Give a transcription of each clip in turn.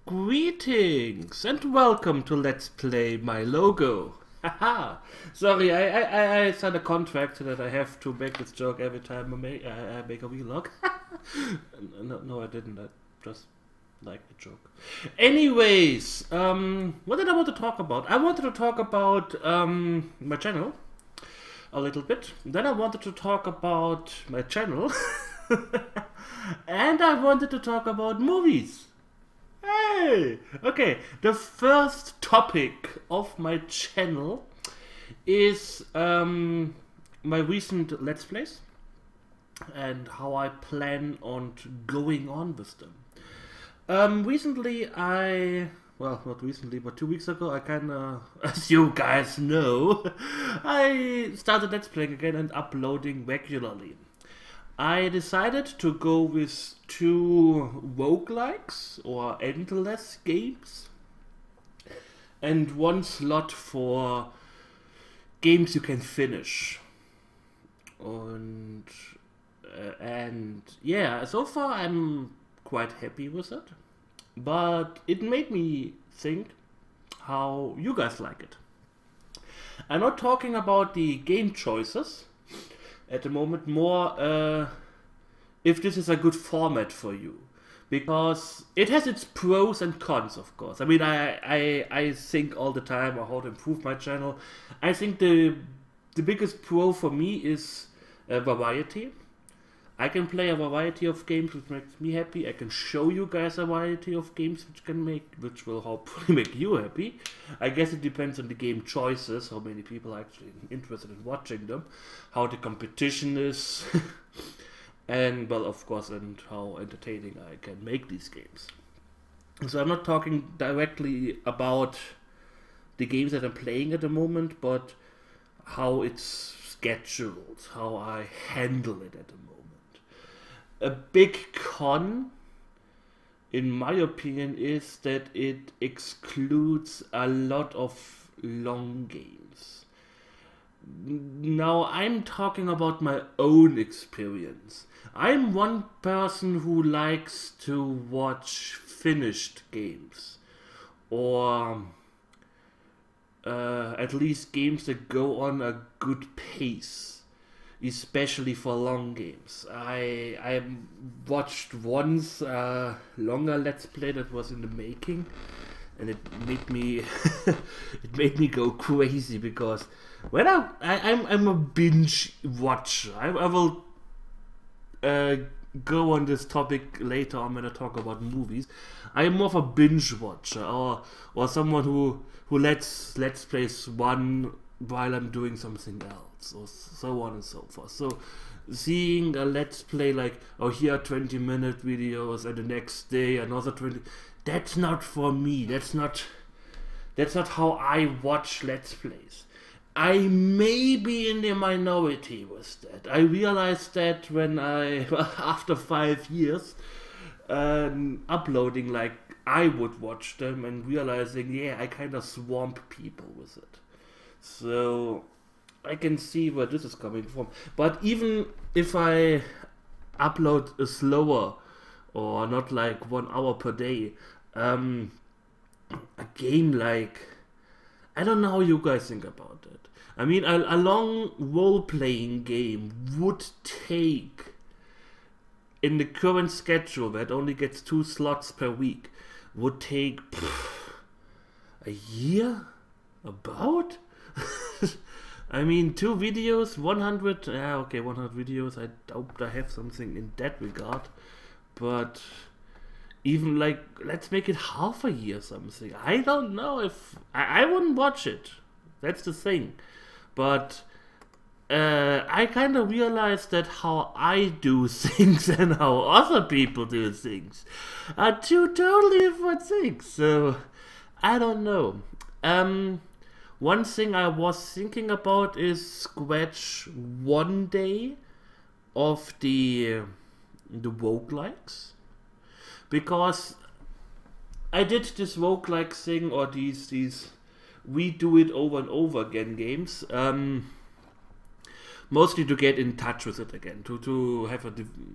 Greetings and welcome to Let's Play My Logo. Haha. Sorry, I signed a contract that I have to make this joke every time I make a vlog. No, I didn't. I just like the joke. Anyways, what did I want to talk about? I wanted to talk about my channel a little bit. Then I wanted to talk about my channel. And I wanted to talk about movies. Hey! Okay, the first topic of my channel is my recent Let's Plays and how I plan on going on with them. Recently well, not recently, but 2 weeks ago, I kinda, as you guys know, I started Let's Playing again and uploading regularly. I decided to go with 2 roguelikes or endless games and 1 slot for games you can finish. And yeah, so far I'm quite happy with it, but it made me think how you guys like it. I'm not talking about the game choices at the moment, more if this is a good format for you, because it has its pros and cons, of course. I mean, I think all the time on how to improve my channel. I think the biggest pro for me is variety. I can play a variety of games, which makes me happy. I can show you guys a variety of games which will hopefully make you happy. I guess it depends on the game choices, how many people are actually interested in watching them, how the competition is, and, well, of course, and how entertaining I can make these games. So I'm not talking directly about the games that I'm playing at the moment, but how it's scheduled, how I handle it at the moment. A big con, in my opinion, is that it excludes a lot of long games. Now, I'm talking about my own experience. I'm one person who likes to watch finished games, or at least games that go on a good pace, especially for long games. I watched once a longer Let's Play that was in the making, and it made me it made me go crazy, because when I'm a binge watcher. I will go on this topic later on when I talk about movies. I'm more of a binge watcher, or someone who lets plays one while I'm doing something else, or so on and so forth. So seeing a Let's Play like, oh, here are 20-minute videos and the next day another 20, that's not for me. That's not how I watch Let's Plays. I may be in the minority with that. I realized that when after 5 years uploading like I would watch them, and realizing, yeah, I kind of swamp people with it. So I can see where this is coming from. But even if I upload slower, or not like 1 hour per day, a game like, I don't know how you guys think about it. I mean, a long role-playing game would take, in the current schedule that only gets 2 slots per week, would take a year? About? I mean, 2 videos, 100, okay, 100 videos, I doubt I have something in that regard, but even like, let's make it half a year something. I don't know if, I wouldn't watch it, that's the thing, but I kind of realized that how I do things and how other people do things are 2 totally different things, so I don't know. One thing I was thinking about is scratch 1 day of the roguelikes, because I did this roguelike thing, or these we do it over and over again games, mostly to get in touch with it again, to have a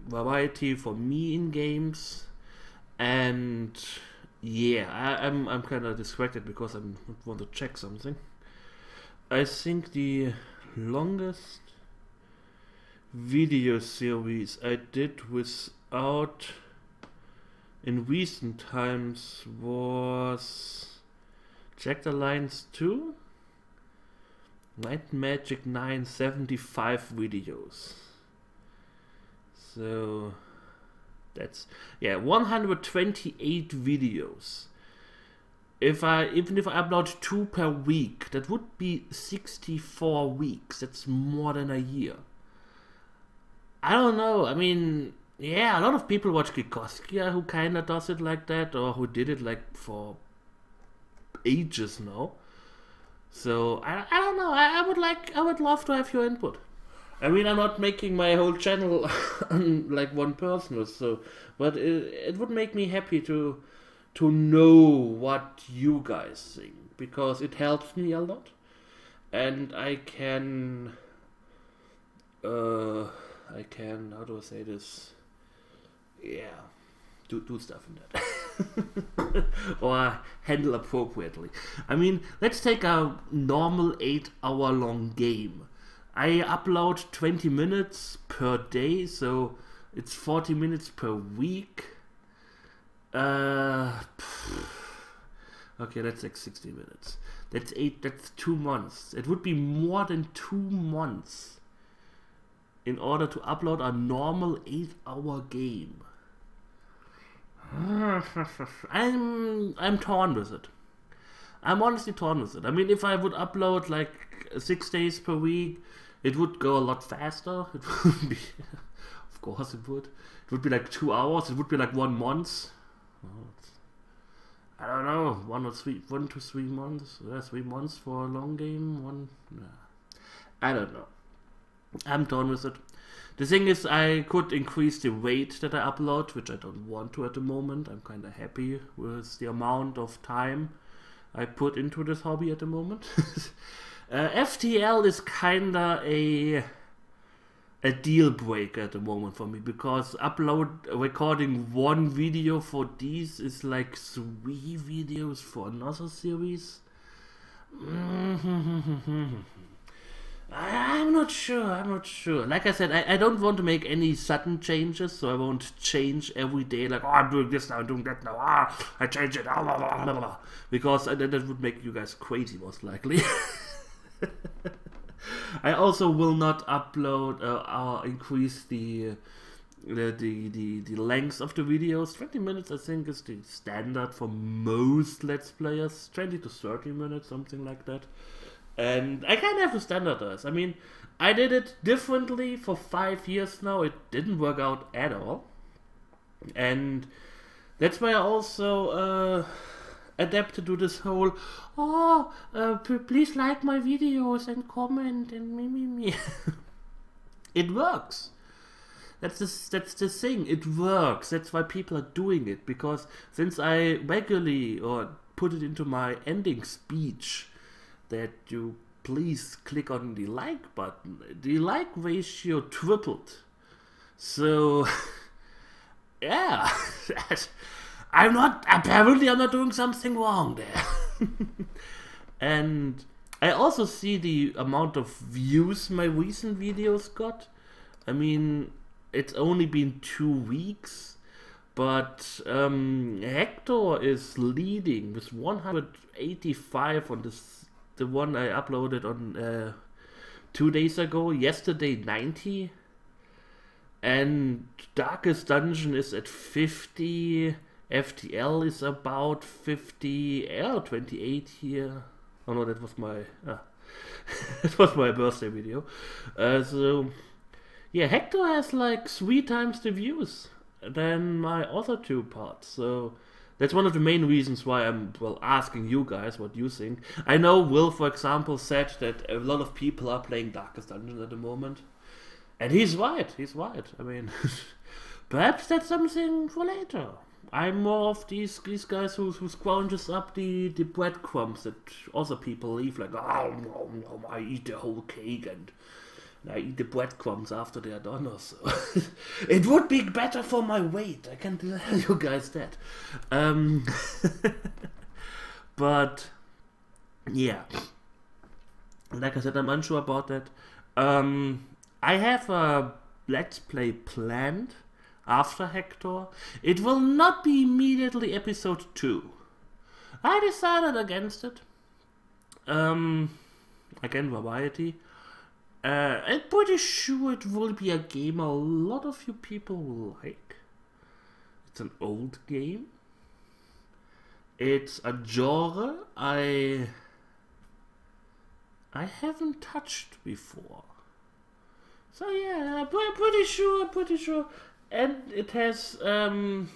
variety for me in games, and yeah, I'm kind of distracted because I want to check something. I think the longest video series I did without in recent times was Jack the Lions 2, Night Magic 9, 75 videos. So that's, yeah, 128 videos. Even if I upload 2 per week, that would be 64 weeks. That's more than a year. I don't know. I mean, yeah, a lot of people watch Gikoskia who kinda does it like that, or who did it like for ages now. So I don't know. I would love to have your input. I mean, I'm not making my whole channel on like one person, so, but it would make me happy to know what you guys think, because it helps me a lot, and I can how do I say this? Yeah, do stuff in that. Or handle appropriately. I mean, let's take a normal 8-hour long game. I upload 20 minutes per day, so it's 40 minutes per week. Okay, that's like 60 minutes. That's 2 months. It would be more than 2 months in order to upload a normal 8-hour game. I'm torn with it. I'm honestly torn with it. I mean, if I would upload like 6 days per week, it would go a lot faster. It would be, of course it would. It would be like 2 hours. It would be like 1 month. I don't know, 1 to 3 months. 3 months for a long game. I don't know. I'm done with it. The thing is, I could increase the rate that I upload, which I don't want to at the moment. I'm kind of happy with the amount of time I put into this hobby at the moment. FTL is kind of a deal breaker at the moment for me, because recording 1 video for these is like 3 videos for another series. I'm not sure. Like I said, I don't want to make any sudden changes, so I won't change every day, like, oh, I'm doing this now, I'm doing that now, I change it, blah, blah, blah, blah, because that would make you guys crazy, most likely. I also will not upload or increase the length of the videos. 20 minutes, I think, is the standard for most Let's Players. 20 to 30 minutes, something like that. And I kind of have to standardize. I mean, I did it differently for 5 years now. It didn't work out at all. And that's why I also adapted to this whole, please like my videos and comment and me. It works. That's the thing. It works. That's why people are doing it. Because since I regularly put it into my ending speech, that you please click on the like button, the like ratio tripled. So yeah, I'm not doing something wrong there. And I also see the amount of views my recent videos got. I mean, it's only been 2 weeks, but Hector is leading with 185 on the one I uploaded on 2 days ago. Yesterday 90, and Darkest Dungeon is at 50. FTL is about 50. 28 here. Oh no, that was my that was my birthday video. So yeah, Hector has like 3 times the views than my other 2 parts. So that's one of the main reasons why I'm, asking you guys what you think. I know Will, for example, said that a lot of people are playing Darkest Dungeon at the moment. And he's right. I mean, perhaps that's something for later. I'm more of these guys who scrounges up the breadcrumbs that other people leave, like, oh, no, I eat the whole cake, I eat the breadcrumbs after they are done or so. It would be better for my weight, I can tell you guys that. But yeah, like I said, I'm unsure about that. I have a Let's Play planned after Hector. It will not be immediately episode 2. I decided against it. Again, variety. I'm pretty sure it will be a game a lot of you people will like. It's an old game. It's a genre I haven't touched before. So yeah, I'm pretty sure. And it has full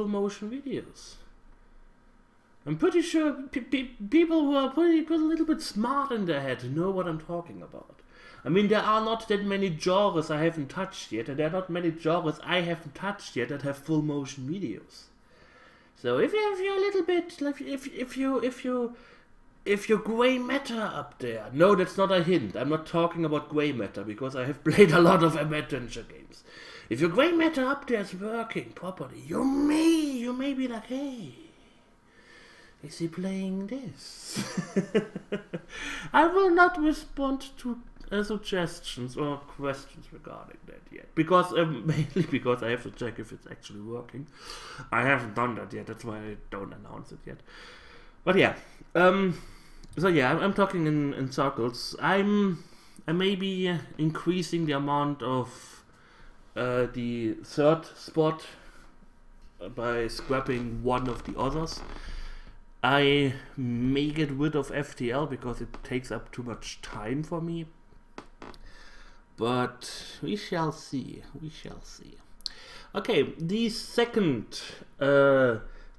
motion videos. I'm pretty sure people who are a little bit smart in their head know what I'm talking about. I mean, there are not that many genres I haven't touched yet, and there are not many genres I haven't touched yet that have full motion videos. So if you're a little bit, like, if you're grey matter up there, no, that's not a hint. I'm not talking about grey matter because I have played a lot of adventure games. If your grey matter up there is working properly, you may be like, hey, is he playing this? I will not respond to suggestions or questions regarding that yet, because mainly because I have to check if it's actually working. I haven't done that yet, that's why I don't announce it yet. But yeah, so yeah, I'm talking in circles. I may be increasing the amount of the third spot by scrapping one of the others. I may get rid of FTL because it takes up too much time for me. But we shall see. Okay, the second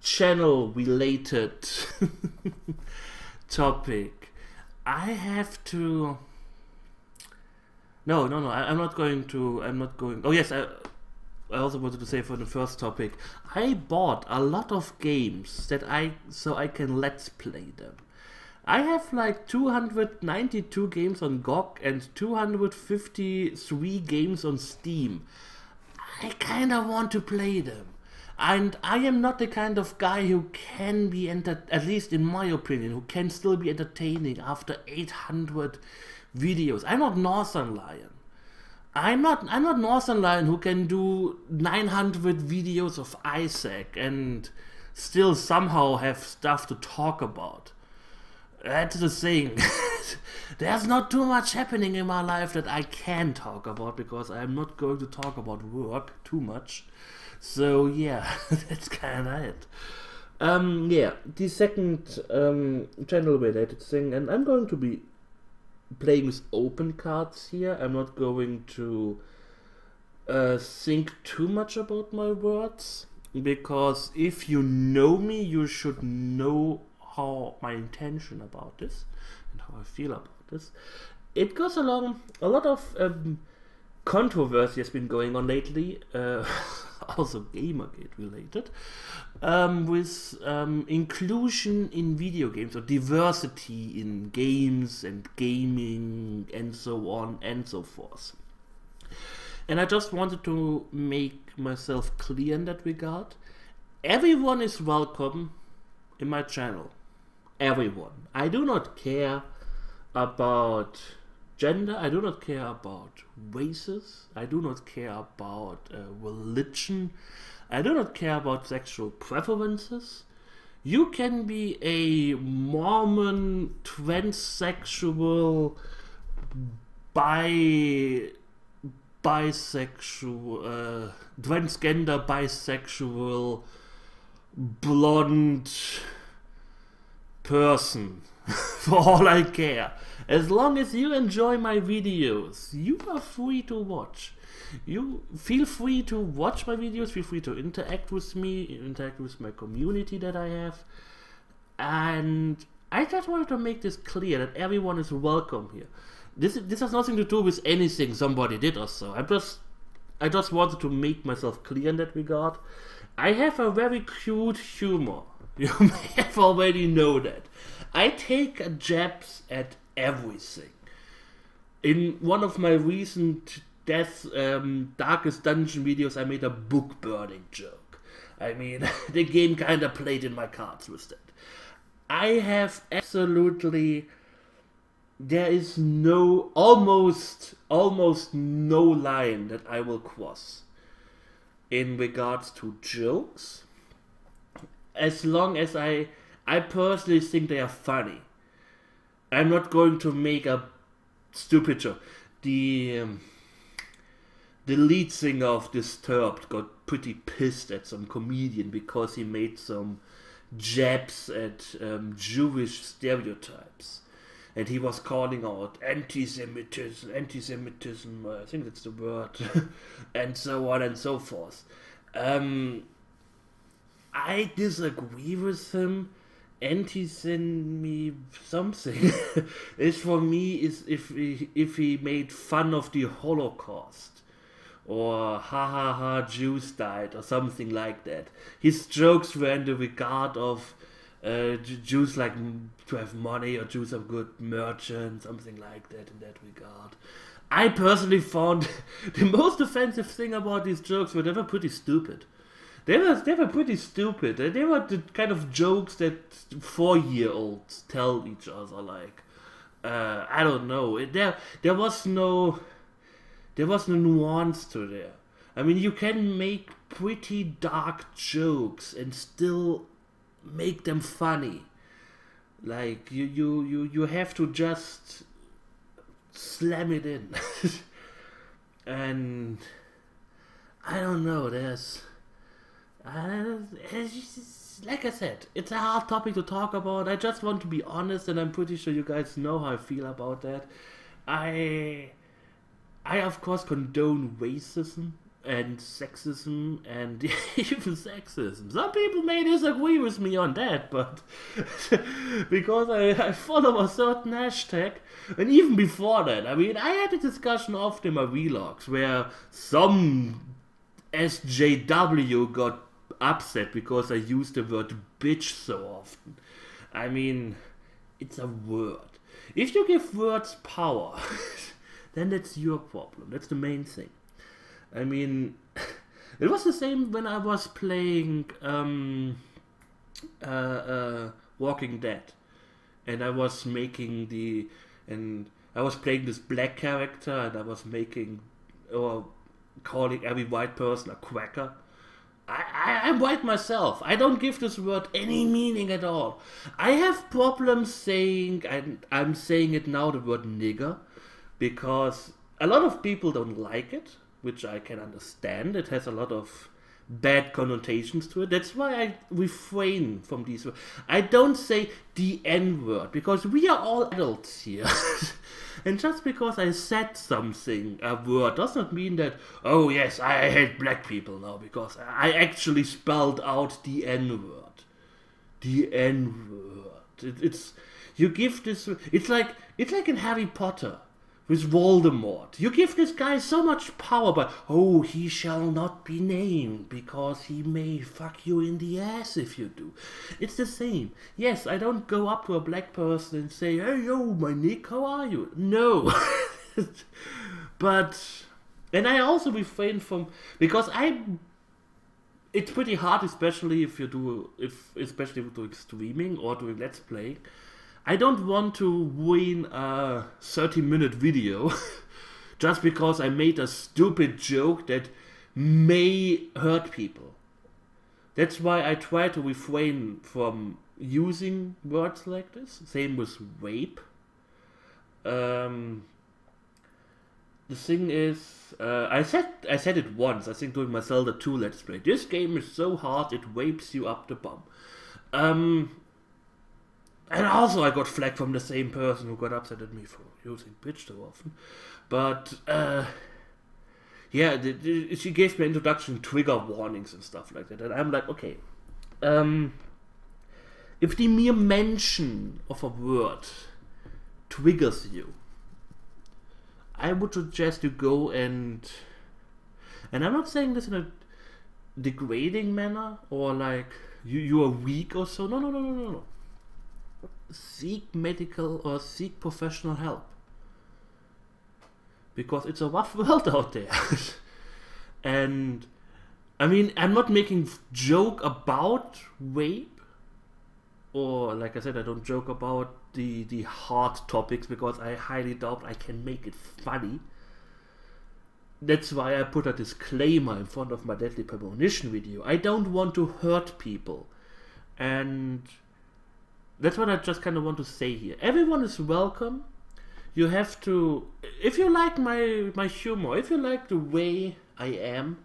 channel related topic. I have to... No, I'm not going... Oh yes, I also wanted to say for the first topic, I bought a lot of games so I can let's play them. I have like 292 games on GOG and 253 games on Steam. I kinda want to play them. And I am not the kind of guy who can be, at least in my opinion, who can still be entertaining after 800 videos. I'm not Northern Lion. I'm not Northern Lion who can do 900 videos of Isaac and still somehow have stuff to talk about. That's the thing. There's not too much happening in my life that I can talk about because I'm not going to talk about work too much. So yeah, that's kinda it. Yeah, the second channel related thing, and I'm going to be playing with open cards here. I'm not going to think too much about my words, because if you know me, you should know how my intention about this and how I feel about this. It goes along, a lot of controversy has been going on lately, also Gamergate related, with inclusion in video games, or diversity in games and gaming and so on and so forth. And I just wanted to make myself clear in that regard. Everyone is welcome in my channel. Everyone. I do not care about gender, I do not care about races, I do not care about religion, I do not care about sexual preferences. You can be a Mormon, transsexual, bisexual, transgender, bisexual, blonde person, for all I care. As long as you enjoy my videos, you are free to watch. You feel free to watch my videos, feel free to interact with me, interact with my community that I have. And I just wanted to make this clear that everyone is welcome here. This has nothing to do with anything somebody did or so. I just wanted to make myself clear in that regard. I have a very cute humor. You may have already know that. I take jabs at everything. in one of my recent Darkest Dungeon videos, I made a book burning joke. I mean, the game kinda played in my cards with that. I have absolutely... There is almost no line that I will cross in regards to jokes, as long as I personally think they are funny. I'm not going to make a stupid joke. The lead singer of Disturbed got pretty pissed at some comedian because he made some jabs at Jewish stereotypes. And he was calling out anti-Semitism, I think that's the word, and so on and so forth. I disagree with him. Anti-Semi something is for me is if he made fun of the Holocaust, or ha ha ha Jews died, or something like that. His jokes were in the regard of Jews like to have money, or Jews are good merchants, something like that in that regard. I personally found the most offensive thing about these jokes were they were pretty stupid. They were pretty stupid. They were the kind of jokes that 4-year-olds tell each other. Like, I don't know. There was no nuance to there. I mean, you can make pretty dark jokes and still make them funny. Like you have to just slam it in. And I don't know, like I said, it's a hard topic to talk about. I just want to be honest, and I'm pretty sure you guys know how I feel about that. I of course condone racism and sexism and even sexism. Some people may disagree with me on that, but because I follow a certain hashtag, and even before that, I mean, I had a discussion often in my vlogs where some SJW got upset because I used the word bitch so often. I mean, it's a word. If you give words power, then that's your problem. That's the main thing. I mean, it was the same when I was playing Walking Dead, and I was playing this black character, and I was calling every white person a quacker. I'm white myself. I don't give this word any meaning at all. I have problems saying, I'm saying it now, the word nigger, because a lot of people don't like it, which I can understand. It has a lot of bad connotations to it. That's why I refrain from these words. I don't say the N-word, because we are all adults here. And just because I said something, a word, does not mean that, oh yes, I hate black people now, because I actually spelled out the N-word. The N-word. You give this, it's like in Harry Potter with Voldemort. You give this guy so much power, but oh, he shall not be named because he may fuck you in the ass if you do. It's the same. Yes, I don't go up to a black person and say, hey yo, my Nick, how are you? No. But, and I also refrain from, because it's pretty hard, especially if you're doing streaming or doing let's play. I don't want to win a 30-minute video just because I made a stupid joke that may hurt people. That's why I try to refrain from using words like this. Same with rape. The thing is, I said it once, I think during my Zelda 2 Let's Play. This game is so hard, it rapes you up the bum. And also I got flagged from the same person who got upset at me for using bitch so often. But, yeah, she gave me introduction trigger warnings and stuff like that. And I'm like, okay, if the mere mention of a word triggers you, I would suggest you go and I'm not saying this in a degrading manner or like you are weak or so. No. Seek medical or seek professional help. because it's a rough world out there. And I mean, I'm not making joke about rape, or like I said, I don't joke about the hard topics because I highly doubt I can make it funny. That's why I put a disclaimer in front of my Deadly Premonition video. I don't want to hurt people, and that's what I just kind of want to say here. Everyone is welcome. You have to, if you like my humor, if you like the way I am,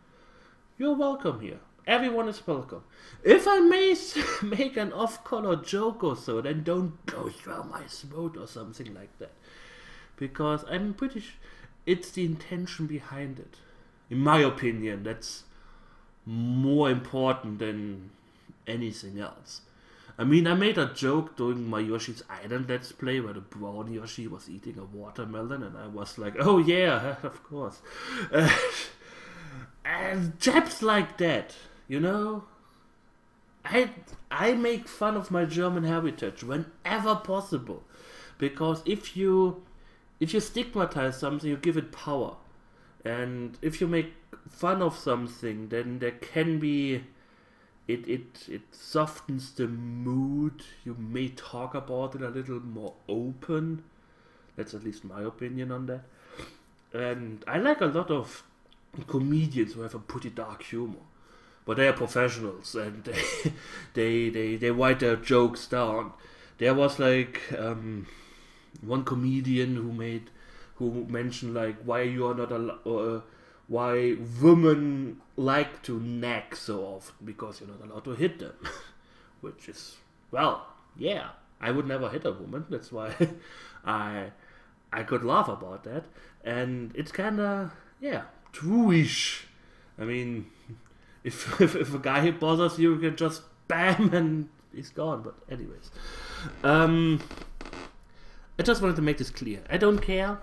you're welcome here. Everyone is welcome. If I may make an off-color joke or so, then don't go through my throat or something like that. Because I'm pretty sure it's the intention behind it. In my opinion, that's more important than anything else. I mean, I made a joke during my Yoshi's Island Let's Play where the brown Yoshi was eating a watermelon, and I was like, oh yeah, of course. And jabs like that, you know? I make fun of my German heritage whenever possible. Because if you stigmatize something, you give it power. And if you make fun of something, then there can be... It softens the mood. You may talk about it a little more open. That's at least my opinion on that. And I like a lot of comedians who have a pretty dark humor. But they are professionals and they write their jokes down. There was like one comedian who mentioned like why you are not why women like to nag so often, because you're not allowed to hit them. Which is, well, yeah, I would never hit a woman. That's why I could laugh about that. And it's kind of, yeah, true-ish. I mean, if a guy bothers you, you can just bam and he's gone. But anyways, I just wanted to make this clear. I don't care.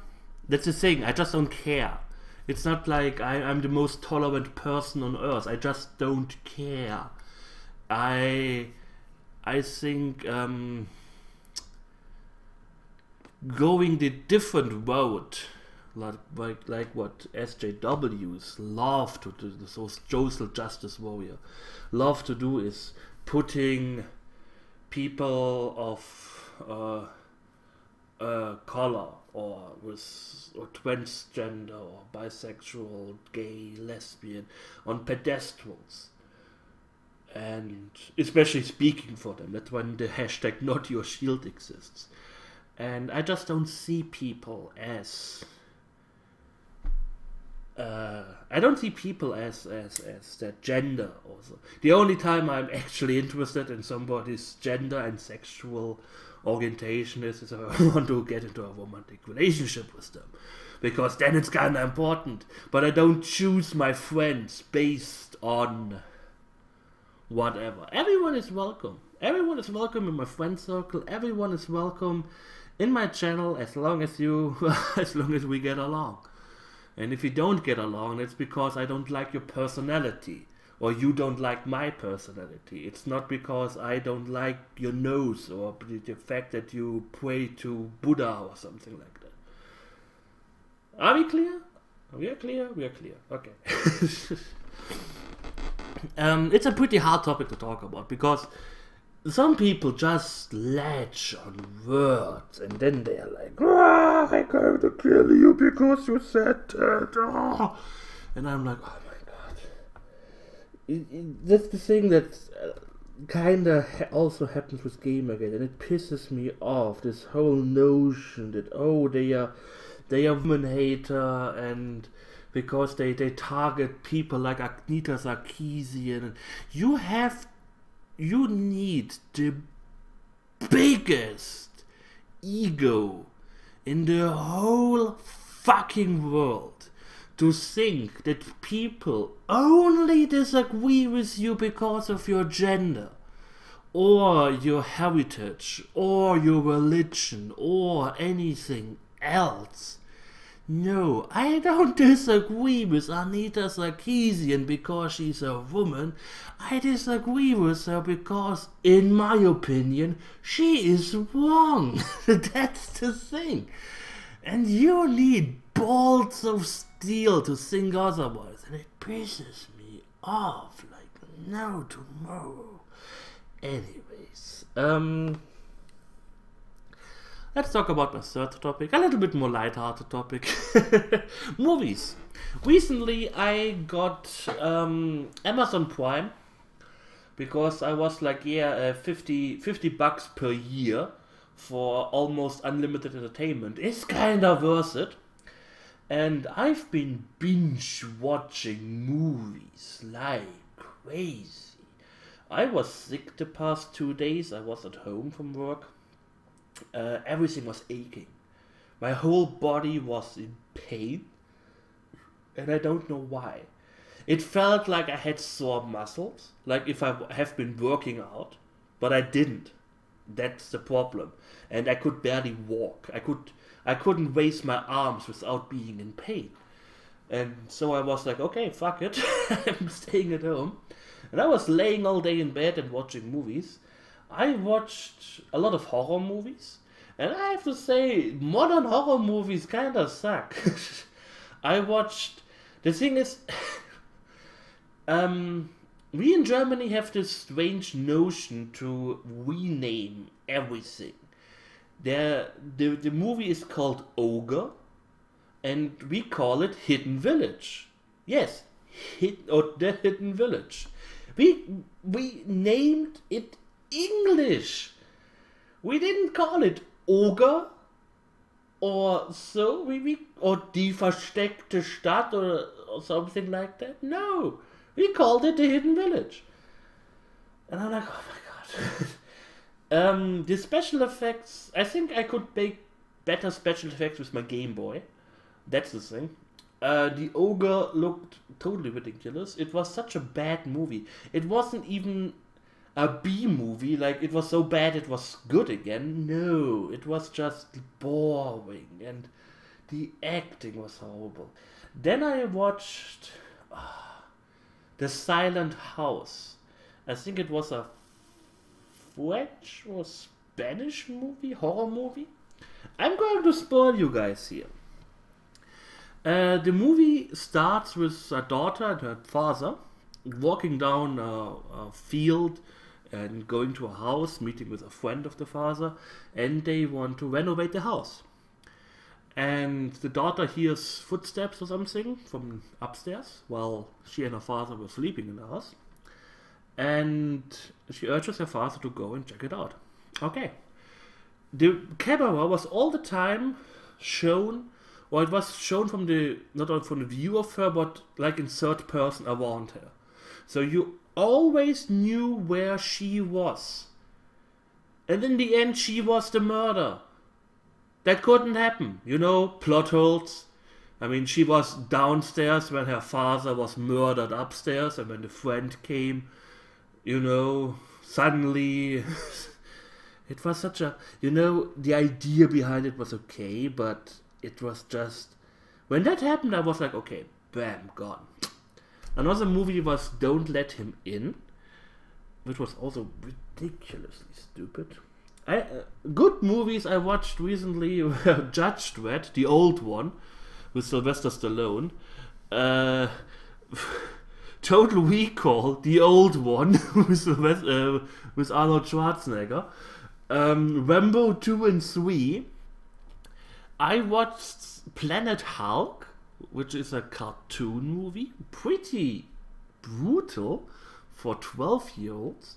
That's the thing. I just don't care. It's not like I'm the most tolerant person on earth. I just don't care. I think going the different route, like what SJWs love to do, the social justice warrior, love to do, is putting people of color or transgender or bisexual, gay, lesbian on pedestals, and especially speaking for them. That's when the hashtag Not Your Shield exists. And I just don't see people as I don't see people as their gender also. The only time I'm actually interested in somebody's gender and sexual orientation is if I want to get into a romantic relationship with them, because then it's kind of important. But I don't choose my friends based on whatever. Everyone is welcome. Everyone is welcome in my friend circle. Everyone is welcome in my channel as long as we get along. And if you don't get along, it's because I don't like your personality, or you don't like my personality. It's not because I don't like your nose, or the fact that you pray to Buddha or something like that. Are we clear? We are clear? We are clear. Okay. It's a pretty hard topic to talk about, because some people just latch on words, and then they're like, I'm going to kill you because you said that. Oh. And I'm like, oh my god. That's the thing that kind of also happens with Gamergate, and it pisses me off, this whole notion that, oh, they are woman hater, and because they target people like Agneta Sarkeesian. You need the biggest ego in the whole fucking world to think that people only disagree with you because of your gender, or your heritage, or your religion, or anything else. No, I don't disagree with Agneta Sarkeesian because she's a woman. I disagree with her because, in my opinion, she is wrong. That's the thing. And you need balls of steel to think otherwise, and it pisses me off like no tomorrow. Anyways, let's talk about my third topic, a little bit more light-hearted topic. Movies. Recently I got Amazon Prime, because I was like, yeah, 50 bucks per year for almost unlimited entertainment is kinda worth it. And I've been binge watching movies like crazy. I was sick the past 2 days. I was at home from work. Everything was aching. My whole body was in pain, and I don't know why. It felt like I had sore muscles, like if I have been working out, but I didn't. That's the problem. And I could barely walk. I couldn't raise my arms without being in pain. And so I was like, okay, fuck it. I'm staying at home. And I was laying all day in bed and watching movies. I watched a lot of horror movies. And I have to say, modern horror movies kinda suck. I watched... The thing is... we in Germany have this strange notion to rename everything. The movie is called Ogre, and we call it Hidden Village. Yes, The Hidden Village. We named it English. We didn't call it Ogre or so, or Die Versteckte Stadt or something like that. No. We called it The Hidden Village. And I'm like, oh my god. The special effects, I think I could make better special effects with my Game Boy. That's the thing. The Ogre looked totally ridiculous. It was such a bad movie. It wasn't even a B movie, like it was so bad it was good again. No, it was just boring, and the acting was horrible. Then I watched... The Silent House. I think it was a French or Spanish movie, horror movie. I'm going to spoil you guys here. The movie starts with a daughter and her father walking down a field and going to a house, meeting with a friend of the father, and they want to renovate the house. And the daughter hears footsteps or something from upstairs while she and her father were sleeping in the house. And she urges her father to go and check it out. Okay. The camera was all the time shown, or it was shown from the, not only from the view of her, but like in third person around her. So you always knew where she was. And in the end, she was the murderer. That couldn't happen, you know, plot holes. I mean, she was downstairs when her father was murdered upstairs, and when the friend came, you know, suddenly... It was such a... You know, the idea behind it was okay, but it was just... When that happened, I was like, okay, bam, gone. Another movie was Don't Let Him In, which was also ridiculously stupid. Good movies I watched recently were Judge Dredd, the old one, with Sylvester Stallone. Total Recall, the old one, with Arnold Schwarzenegger. Rambo 2 and 3. I watched Planet Hulk, which is a cartoon movie. Pretty brutal for 12-year-olds.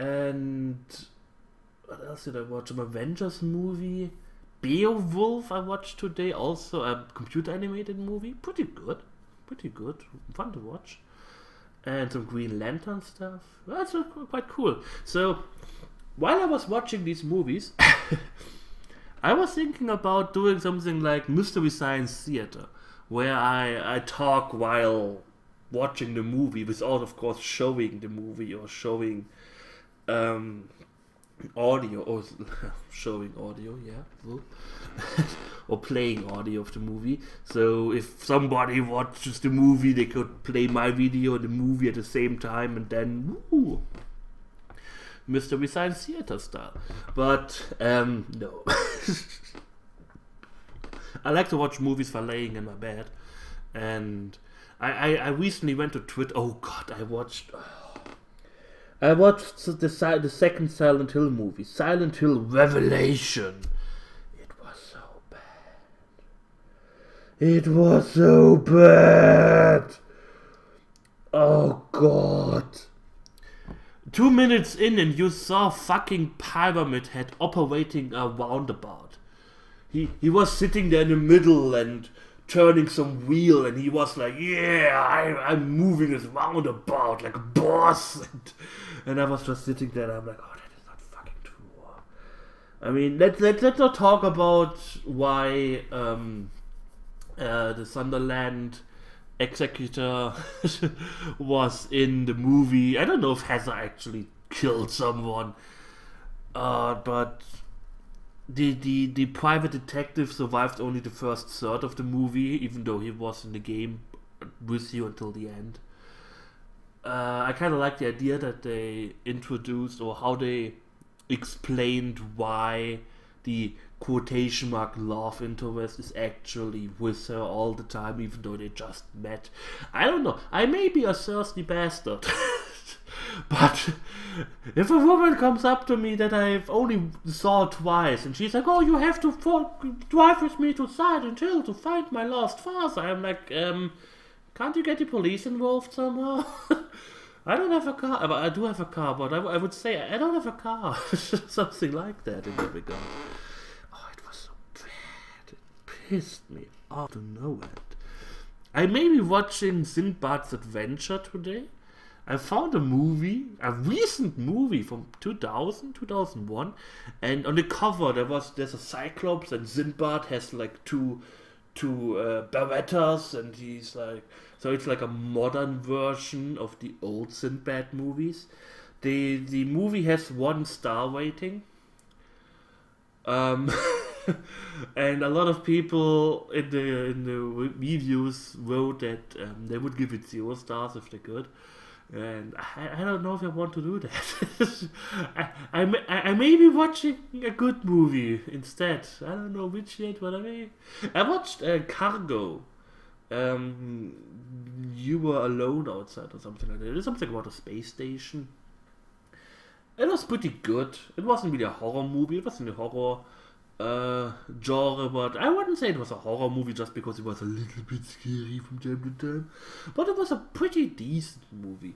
And what else did I watch? An Avengers movie. Beowulf I watched today, also a computer animated movie. Pretty good. Fun to watch. And some Green Lantern stuff. That's quite cool. So, while I was watching these movies, I was thinking about doing something like Mystery Science Theater, where I talk while watching the movie, without, of course, showing the movie or showing audio, or showing audio, yeah, or playing audio of the movie. So if somebody watches the movie, they could play my video and the movie at the same time, and then, woo. Mystery Science Theater style. But no. I like to watch movies while laying in my bed, and I recently went to Twitter. Oh God, I watched the second Silent Hill movie, Silent Hill Revelation. It was so bad. It was so bad. Oh God. 2 minutes in and you saw fucking Pyramid Head operating a roundabout. He was sitting there in the middle and turning some wheel, and he was like, yeah, I'm moving this roundabout like a boss. And I was just sitting there and I'm like, oh, that is not fucking true. I mean, let's not talk about why the Sunderland executor was in the movie. I don't know if Heather actually killed someone, but the private detective survived only the first third of the movie, even though he was in the game with you until the end. I kind of like the idea that they introduced, or how they explained why the quotation mark love interest is actually with her all the time, even though they just met. I don't know. I may be a thirsty bastard. But if a woman comes up to me that I've only saw twice, and she's like, oh, you have to drive with me to Silent Hill to find my lost father, I'm like, can't you get the police involved somehow? I don't have a car. I do have a car, but I would say I don't have a car. Something like that in that regard. Oh, it was so bad. It pissed me off to no end. I may be watching Sinbad's Adventure today. I found a recent movie from 2001, and on the cover there's a Cyclops, and Sinbad has like two Berettas, and he's like, so it's like a modern version of the old Sinbad movies. The movie has 1 star rating, and a lot of people in the reviews wrote that they would give it 0 stars if they could. And I don't know if I want to do that. I may be watching a good movie instead. I don't know which yet, but I watched Cargo. You Were Alone Outside or something like that. It's something about a space station. It was pretty good. It wasn't really a horror movie. It wasn't a horror genre, but I wouldn't say it was a horror movie just because it was a little bit scary from time to time. But it was a pretty decent movie.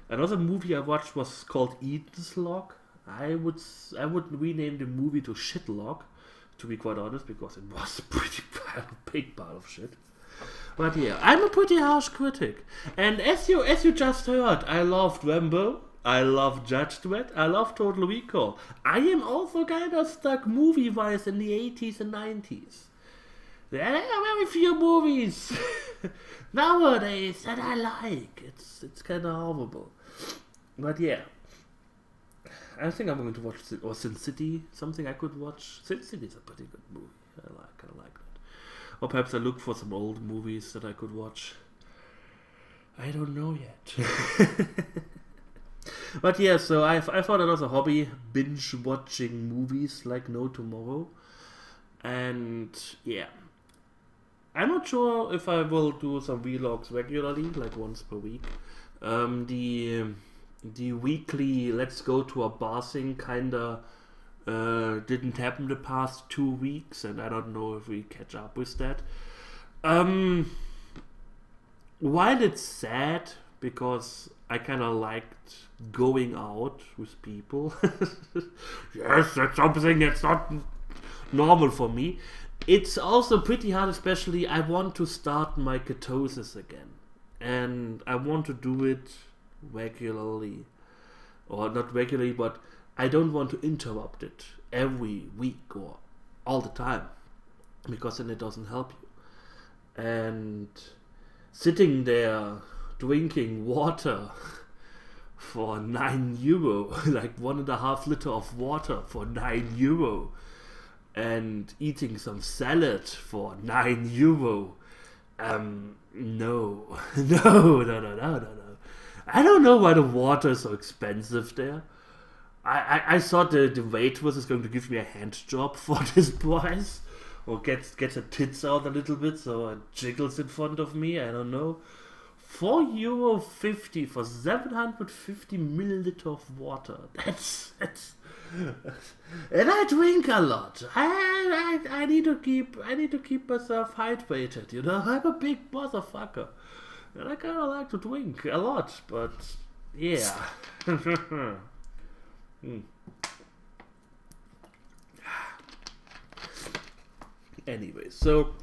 Another movie I watched was called Eden's Log. I would rename the movie to Shitlog, to be quite honest, because it was a pretty big pile of shit. But yeah, I'm a pretty harsh critic. And as you just heard, I loved Rambo. I love Judge Dredd, I love Total Recall. I am also kind of stuck movie-wise in the 80s and 90s. There are very few movies nowadays that I like. It's kind of horrible. But yeah, I think I'm going to watch Sin City, something I could watch. Sin City is a pretty good movie. I kind of like that. Or perhaps I look for some old movies that I could watch. I don't know yet. But yeah, so I found another hobby, binge watching movies like no tomorrow. And yeah, I'm not sure if I will do some vlogs regularly, like once per week. The weekly let's go to a bar thing kinda didn't happen the past 2 weeks, and I don't know if we catch up with that. While it's sad, because I kind of liked going out with people. Yes, that's something that's not normal for me. It's also pretty hard, especially I want to start my ketosis again. And I want to do it regularly. Or not regularly, but I don't want to interrupt it every week or all the time. Because then it doesn't help you. And sitting there drinking water for €9, like 1.5 liters of water for €9, and eating some salad for €9. No. No. I don't know why the water is so expensive there. I thought the waitress is going to give me a hand job for this price, or get her tits out a little bit so it jiggles in front of me. I don't know. €4.50 for 750 milliliter of water. That's and I drink a lot. I need to keep myself hydrated. You know, I'm a big motherfucker, and I kind of like to drink a lot. But yeah. Anyway, so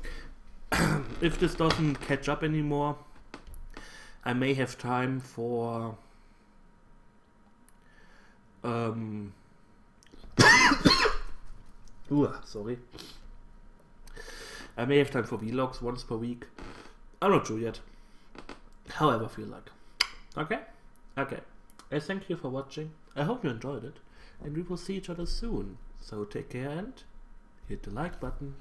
if this doesn't catch up anymore, I may have time for sorry. I may have time for vlogs once per week. I'm not sure yet. However I feel like. Okay? Okay. I thank you for watching. I hope you enjoyed it. And we will see each other soon. So take care and hit the like button.